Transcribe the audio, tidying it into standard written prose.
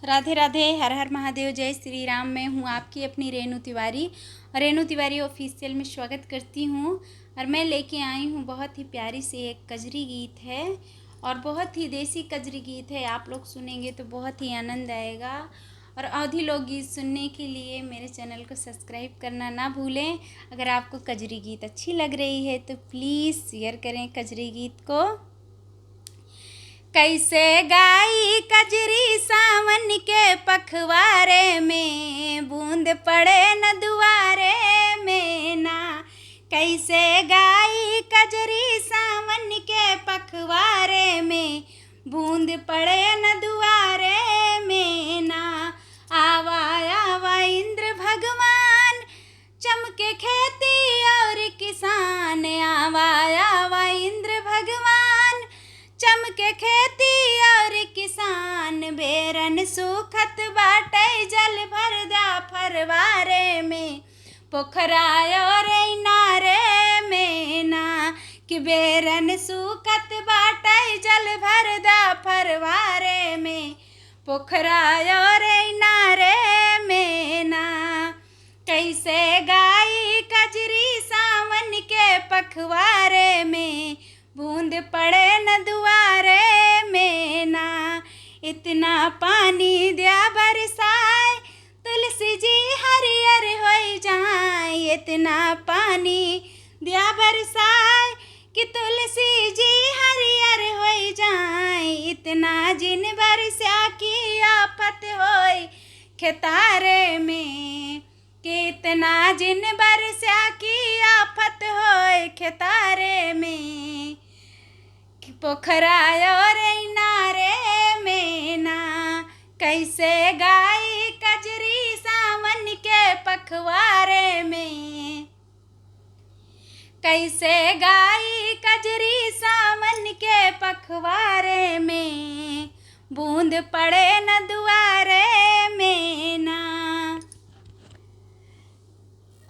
राधे राधे, हर हर महादेव, जय श्री राम। मैं हूँ आपकी अपनी रेणु तिवारी और रेणु तिवारी ऑफिशियल में स्वागत करती हूँ। और मैं लेके आई हूँ बहुत ही प्यारी सी एक कजरी गीत है और बहुत ही देसी कजरी गीत है। आप लोग सुनेंगे तो बहुत ही आनंद आएगा। और अवधी लोकगीत सुनने के लिए मेरे चैनल को सब्सक्राइब करना ना भूलें। अगर आपको कजरी गीत अच्छी लग रही है तो प्लीज़ शेयर करें कजरी गीत को। कैसे गाई कजरी सावन के पखवारे में, बूंद पड़े न दुआरे में ना। कैसे गाई कजरी सावन के पखवारे में, बूंद पड़े न दुआरे में ना। आवा आवा इंद्र भगवान, चमके खेती और किसान। आवा आवा इंद्र भगवान, चमके खेती और किसान। बेरन सुखत बाटे जल भरदा फरवारे में, पोखरा और इनारे में ना। कि बेरन सुखत बाटे जल भरदा फरवारे में, पोखरा और इनारे में ना। कैसे गाई कजरी सावन के पखवारे में, बूंद पड़े न दुआरे में ना। इतना पानी दिया बरसाए, तुलसी जी हरियर हो जाए। इतना पानी दिया बरसाए कि तुलसी जी हरियर हो जाए। इतना जिन बरसा की आफत होई खेतारे में, कितना जिन बरसा की आफत होई खेतारे में। पोखरा और इनारे में ना। कैसे गाई कजरी सावन के पखवारे में, कैसे गाई कजरी सावन के पखवारे में, बूंद पड़े न दुआ